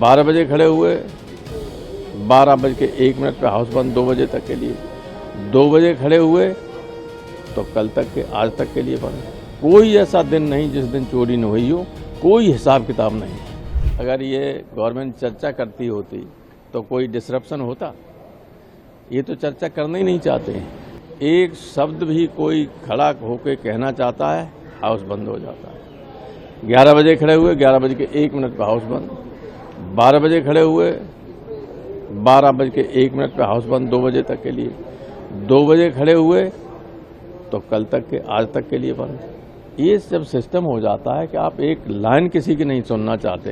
12 बजे खड़े हुए, 12:01 पे हाउस बंद 2 बजे तक के लिए, 2 बजे खड़े हुए तो कल तक के आज तक के लिए बंद। कोई ऐसा दिन नहीं जिस दिन चोरी न हुई हो, कोई हिसाब किताब नहीं। अगर ये गवर्नमेंट चर्चा करती होती तो कोई डिसरप्शन होता? ये तो चर्चा करना ही नहीं चाहते हैं। एक शब्द भी कोई खड़ा होकर कहना चाहता है, हाउस बंद हो जाता है। 11 बजे खड़े हुए, 11:01 पे हाउस बंद, 12 बजे खड़े हुए, 12:01 पे हाउस बंद 2 बजे तक के लिए, 2 बजे खड़े हुए तो कल तक के आज तक के लिए बंद। ये जब सिस्टम हो जाता है कि आप एक लाइन किसी की नहीं सुनना चाहते,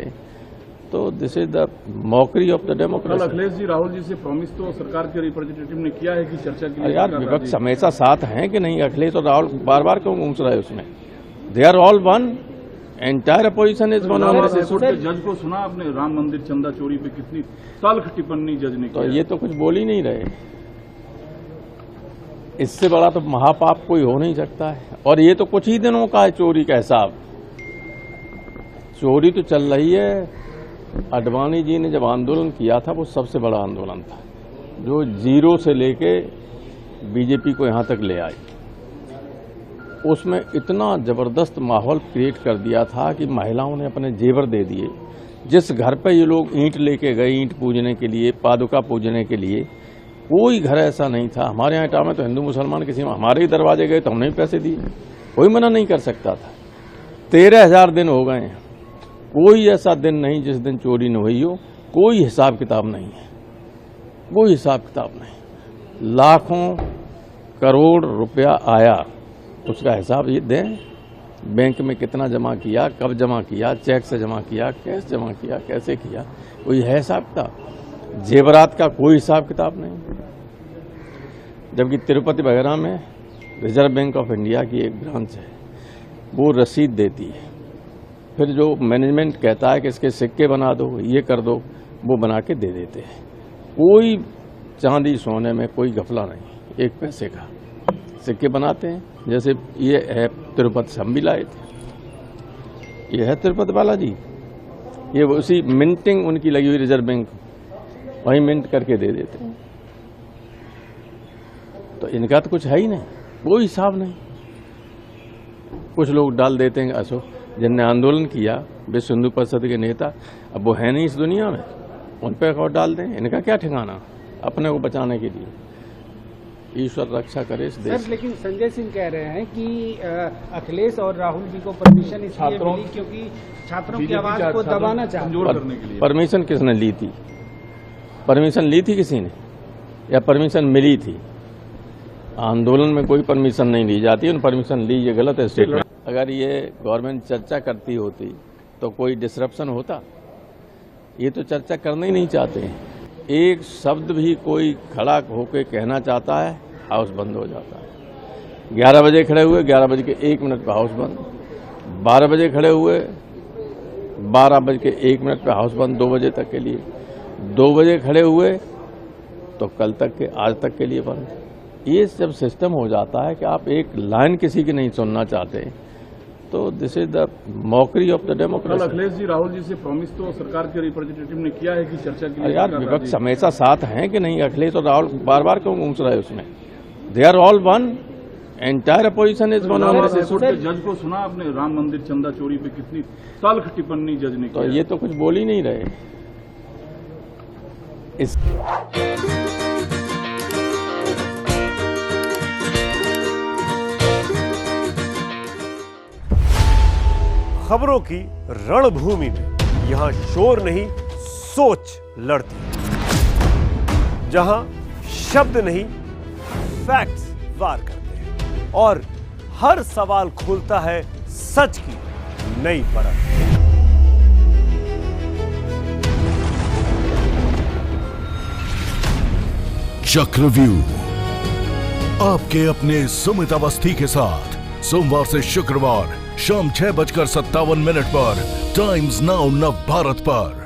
तो this is the mockery of the democracy. Akhilesh ji Rahul ji से प्रॉमिस तो सरकार के रिप्रेजेंटेटिव ने किया है कि चर्चा के लिए। यार विपक्ष हमेशा साथ हैं कि नहीं? अखिलेश और राहुल बार बार क्यों घूम रहे उसमें? They are all one, entire opposition is one. जज को सुना आपने राम मंदिर चंदा चोरी पे कितनी तल्ख टिप्पणी जज ने तो ये तो कुछ बोल ही नहीं रहे। इससे बड़ा तो महापाप कोई हो नहीं सकता है। और ये तो कुछ ही दिनों का है चोरी का हिसाब। चोरी तो चल रही है। अडवाणी जी ने जब आंदोलन किया था वो सबसे बड़ा आंदोलन था, जो जीरो से लेके बीजेपी को यहां तक ले आई। उसमें इतना जबरदस्त माहौल क्रिएट कर दिया था कि महिलाओं ने अपने जेवर दे दिए। जिस घर पे ये लोग ईंट लेके गए, ईंट पूजने के लिए, पादुका पूजने के लिए, कोई घर ऐसा नहीं था। हमारे यहाँ इटावा में तो हिंदू मुसलमान किसी में हमारे ही दरवाजे गए तो हमने भी पैसे दिए, कोई मना नहीं कर सकता था। 13,000 दिन हो गए हैं, कोई ऐसा दिन नहीं जिस दिन चोरी न हुई हो, कोई हिसाब किताब नहीं है, कोई हिसाब किताब नहीं। लाखों करोड़ रुपया आया, उसका हिसाब ये दें। बैंक में कितना जमा किया, कब जमा किया, चेक से जमा किया, कैश जमा किया, कैसे किया, कोई है हिसाब किताब? जेवरात का कोई हिसाब किताब नहीं। जबकि तिरुपति वगैरह में रिजर्व बैंक ऑफ इंडिया की एक ब्रांच है, वो रसीद देती है। फिर जो मैनेजमेंट कहता है कि इसके सिक्के बना दो, ये कर दो, वो बना के दे देते हैं। कोई चांदी सोने में कोई घपला नहीं। 1 पैसे का सिक्के बनाते हैं। जैसे ये है तिरुपति से हम भी लाए थे, ये है तिरुपति बालाजी, ये उसी मिंटिंग उनकी लगी हुई रिजर्व बैंक, वहीं मिंट करके दे देते हैं। तो इनका तो कुछ है ही नहीं, कोई हिसाब नहीं। कुछ लोग डाल देते हैं, अशोक जिनने आंदोलन किया, विश्व हिंदू परिषद के नेता, अब वो है नहीं इस दुनिया में, उन पर अकाउंट डाल दें। इनका क्या ठिकाना अपने को बचाने के लिए? ईश्वर रक्षा करे इस देश। लेकिन संजय सिंह कह रहे हैं कि अखिलेश और राहुल जी को परमिशन इसलिए मिली क्योंकि छात्रों की आवाज को दबाना चाहते। परमिशन किसने ली थी? परमिशन ली थी किसी ने, या परमिशन मिली थी? आंदोलन में कोई परमिशन नहीं ली जाती, परमिशन ली, ये गलत है स्टेटमेंट। अगर ये गवर्नमेंट चर्चा करती होती तो कोई डिसरप्शन होता? ये तो चर्चा करना ही नहीं चाहते हैं। एक शब्द भी कोई खड़ा होकर कहना चाहता है, हाउस बंद हो जाता है। 11 बजे खड़े हुए, 11:01 पे हाउस बंद, 12 बजे खड़े हुए, 12:01 पे हाउस बंद 2 बजे तक के लिए, 2 बजे खड़े हुए तो कल तक के आज तक के लिए बंद। ये जब सिस्टम हो जाता है कि आप एक लाइन किसी की नहीं सुनना चाहते, तो this is the mockery of the democracy. Akhilesh ji Rahul ji से प्रॉमिस तो सरकार के रिप्रेजेंटेटिव ने किया है कि चर्चा के लिए। यार विपक्ष हमेशा साथ हैं कि नहीं? अखिलेश और राहुल बार बार क्यों घूम रहे उसमें? They are all one, entire opposition is one. जज को सुना आपने राम मंदिर चंदा चोरी पे कितनी तल्ख टिप्पणी जज ने तो ये तो कुछ बोल ही नहीं रहे। इस खबरों की रणभूमि में यहां शोर नहीं, सोच लड़ती है। जहां शब्द नहीं, फैक्ट्स वार करते हैं और हर सवाल खोलता है सच की नई परत। चक्रव्यूह आपके अपने सुमित अवस्थी के साथ सोमवार से शुक्रवार शाम 6:57 पर टाइम्स नाउ नव भारत पर।